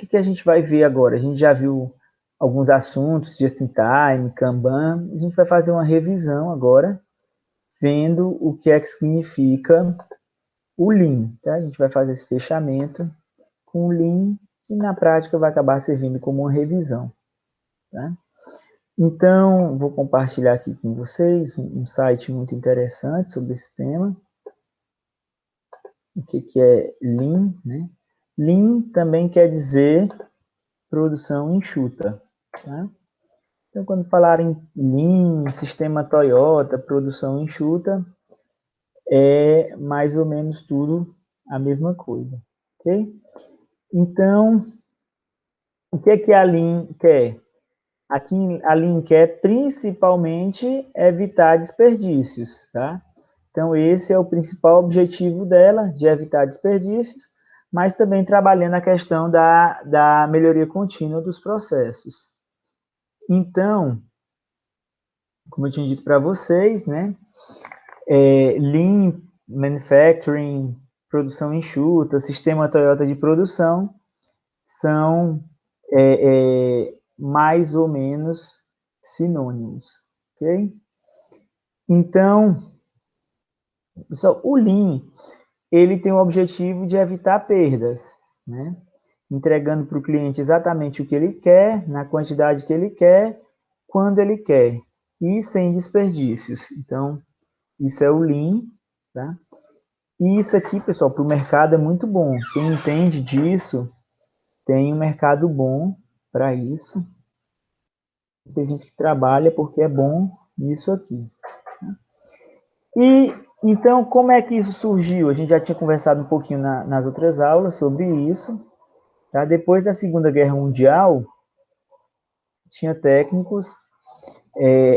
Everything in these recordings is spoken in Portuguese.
que a gente vai ver agora? A gente já viu alguns assuntos, just-in-time, Kanban. A gente vai fazer uma revisão agora, vendo o que é que significa o Lean. Tá? A gente vai fazer esse fechamento com o Lean, que na prática vai acabar servindo como uma revisão. Tá? Então, vou compartilhar aqui com vocês um site muito interessante sobre esse tema. O que é Lean, né? Lean também quer dizer produção enxuta. Tá? Então, quando falarem Lean, sistema Toyota, produção enxuta, é mais ou menos tudo a mesma coisa. Ok? Então, o que a Lean quer? Aqui a Lean quer principalmente evitar desperdícios, tá? Então esse é o principal objetivo dela, de evitar desperdícios, mas também trabalhando a questão da melhoria contínua dos processos. Então, como eu tinha dito para vocês, né? Lean Manufacturing, produção enxuta, sistema Toyota de produção, são mais ou menos sinônimos, ok? Então, pessoal, o Lean, ele tem o objetivo de evitar perdas, né? Entregando para o cliente exatamente o que ele quer, na quantidade que ele quer, quando ele quer, e sem desperdícios. Então, isso é o Lean, tá? E isso aqui, pessoal, para o mercado é muito bom. Quem entende disso, tem um mercado bom para isso. Tem gente que trabalha porque é bom isso aqui. E, então, como é que isso surgiu? A gente já tinha conversado um pouquinho nas outras aulas sobre isso. Tá? Depois da Segunda Guerra Mundial, tinha técnicos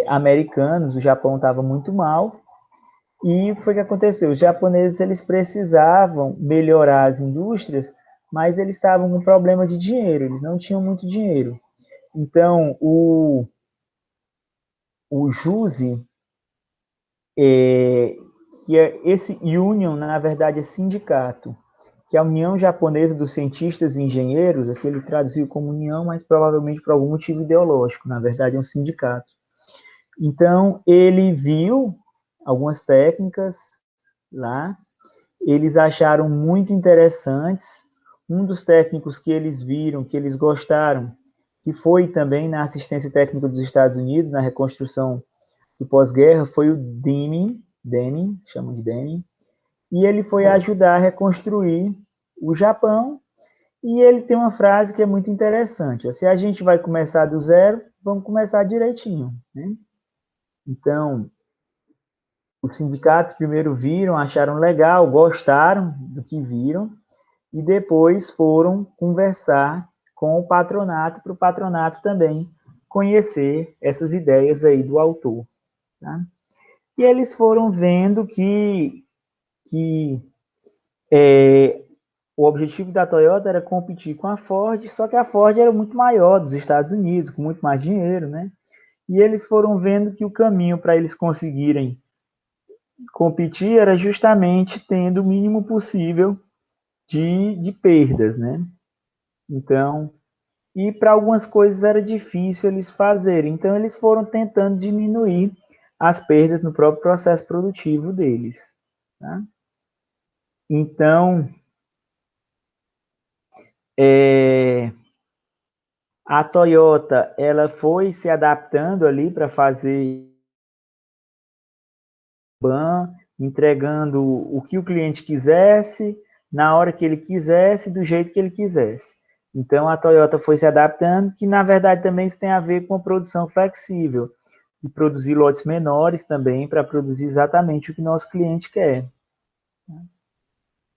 americanos, o Japão estava muito mal, e o que foi que aconteceu? Os japoneses eles precisavam melhorar as indústrias, mas eles estavam com problema de dinheiro, eles não tinham muito dinheiro. Então, o JUSE, que é esse union, na verdade é sindicato, que é a União Japonesa dos Cientistas e Engenheiros, aqui ele traduziu como união, mas provavelmente por algum motivo ideológico, na verdade é um sindicato. Então, ele viu algumas técnicas lá, eles acharam muito interessantes. Um dos técnicos que eles viram, que eles gostaram, que foi também na assistência técnica dos Estados Unidos, na reconstrução do pós-guerra, foi o Deming, chamam de Deming, e ele foi ajudar a reconstruir o Japão, e ele tem uma frase que é muito interessante: se a gente vai começar do zero, vamos começar direitinho, né? Então, os sindicatos primeiro viram, acharam legal, gostaram do que viram, e depois foram conversar com o patronato, para o patronato também conhecer essas ideias aí do autor. Tá? E eles foram vendo que o objetivo da Toyota era competir com a Ford, só que a Ford era muito maior, dos Estados Unidos, com muito mais dinheiro, né? E eles foram vendo que o caminho para eles conseguirem competir era justamente tendo o mínimo possível de perdas, né? Então, e para algumas coisas era difícil eles fazerem, então eles foram tentando diminuir as perdas no próprio processo produtivo deles. Tá? Então, a Toyota ela foi se adaptando ali para fazer ban, entregando o que o cliente quisesse, na hora que ele quisesse, do jeito que ele quisesse. Então a Toyota foi se adaptando, que na verdade também isso tem a ver com a produção flexível, e produzir lotes menores também para produzir exatamente o que nosso cliente quer.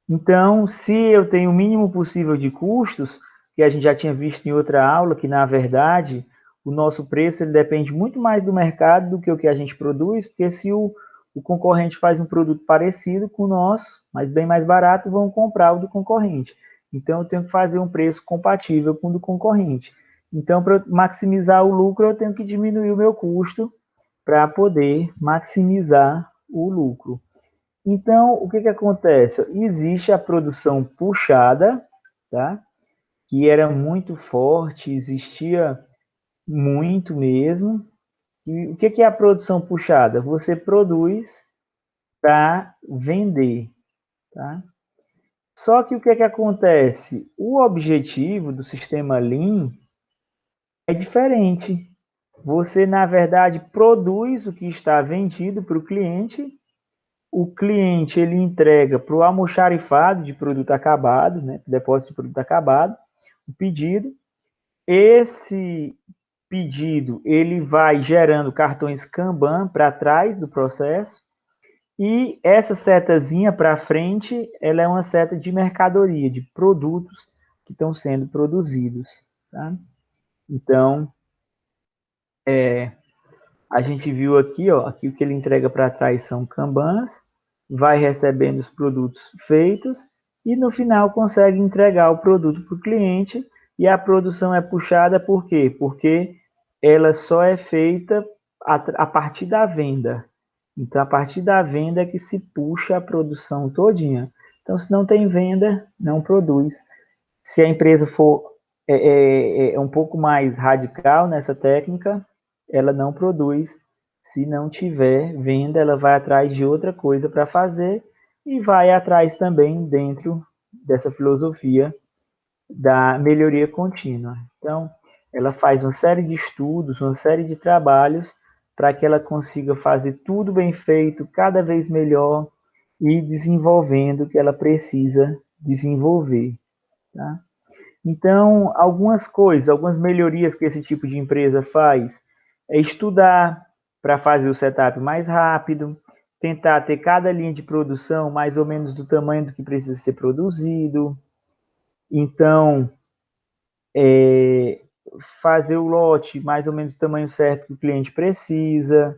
Então, se eu tenho o mínimo possível de custos, que a gente já tinha visto em outra aula, que na verdade o nosso preço ele depende muito mais do mercado do que o que a gente produz, porque se o concorrente faz um produto parecido com o nosso, mas bem mais barato, vão comprar o do concorrente. Então, eu tenho que fazer um preço compatível com o do concorrente. Então, para maximizar o lucro, eu tenho que diminuir o meu custo para poder maximizar o lucro. Então, o que acontece? Existe a produção puxada, tá? que era muito forte, existia muito mesmo. E o que é a produção puxada? Você produz para vender, tá? Só que o que acontece? O objetivo do sistema Lean é diferente. Você, na verdade, produz o que está vendido para o cliente ele entrega para o almoxarifado de produto acabado, né, depósito de produto acabado, o pedido. Esse pedido ele vai gerando cartões Kanban para trás do processo, e essa setazinha para frente, ela é uma seta de mercadoria, de produtos que estão sendo produzidos. Tá? Então, a gente viu aqui, ó, aqui o que ele entrega para trás são Kanbans, vai recebendo os produtos feitos e no final consegue entregar o produto para o cliente, e a produção é puxada por quê? Porque ela só é feita a partir da venda. Então, a partir da venda é que se puxa a produção todinha. Então, se não tem venda, não produz. Se a empresa for um pouco mais radical nessa técnica, ela não produz. Se não tiver venda, ela vai atrás de outra coisa para fazer, e vai atrás também dentro dessa filosofia da melhoria contínua. Então, ela faz uma série de estudos, uma série de trabalhos para que ela consiga fazer tudo bem feito, cada vez melhor, e desenvolvendo o que ela precisa desenvolver. Tá? Então, algumas coisas, algumas melhorias que esse tipo de empresa faz é estudar para fazer o setup mais rápido, tentar ter cada linha de produção mais ou menos do tamanho do que precisa ser produzido. Então, fazer o lote mais ou menos do tamanho certo que o cliente precisa.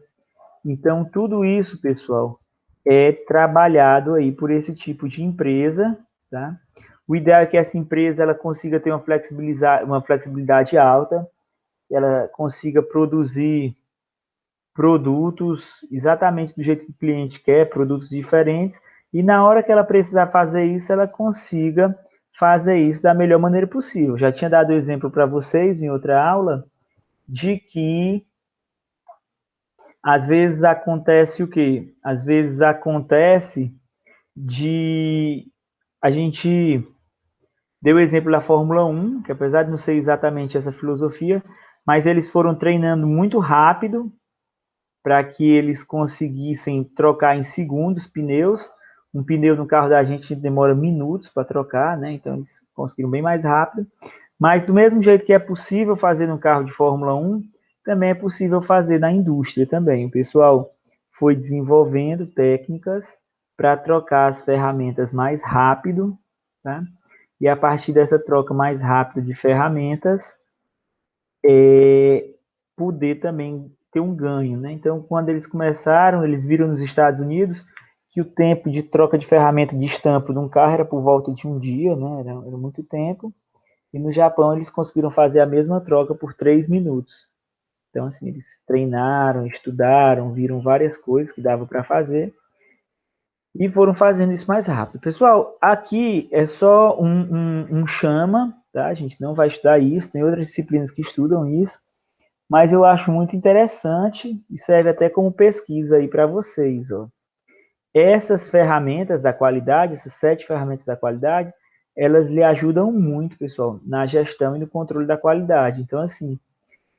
Então, tudo isso, pessoal, é trabalhado aí por esse tipo de empresa, tá? O ideal é que essa empresa ela consiga ter uma flexibilidade alta, ela consiga produzir produtos exatamente do jeito que o cliente quer, produtos diferentes, e na hora que ela precisar fazer isso, ela consiga fazer isso da melhor maneira possível. Já tinha dado exemplo para vocês em outra aula de que às vezes acontece o quê? Às vezes acontece de a gente deu o exemplo da Fórmula 1, que apesar de não ser exatamente essa filosofia, mas eles foram treinando muito rápido para que eles conseguissem trocar em segundos pneus. Um pneu no carro da gente demora minutos para trocar, né? Então eles conseguiram bem mais rápido. Mas do mesmo jeito que é possível fazer no carro de Fórmula 1, também é possível fazer na indústria também. O pessoal foi desenvolvendo técnicas para trocar as ferramentas mais rápido, tá? E a partir dessa troca mais rápida de ferramentas, poder também ter um ganho, né? Então, quando eles começaram, eles viram nos Estados Unidos que o tempo de troca de ferramenta de estampo de um carro era por volta de um dia, né? Era muito tempo. E no Japão eles conseguiram fazer a mesma troca por 3 minutos. Então, assim, eles treinaram, estudaram, viram várias coisas que dava para fazer e foram fazendo isso mais rápido. Pessoal, aqui é só um chama, tá? A gente não vai estudar isso, tem outras disciplinas que estudam isso, mas eu acho muito interessante e serve até como pesquisa aí para vocês, ó. Essas ferramentas da qualidade, essas 7 ferramentas da qualidade, elas lhe ajudam muito, pessoal, na gestão e no controle da qualidade. Então, assim,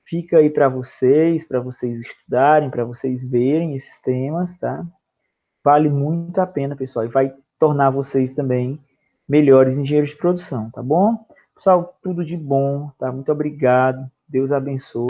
fica aí para vocês estudarem, para vocês verem esses temas, tá? Vale muito a pena, pessoal, e vai tornar vocês também melhores engenheiros de produção, tá bom? Pessoal, tudo de bom, tá? Muito obrigado. Deus abençoe.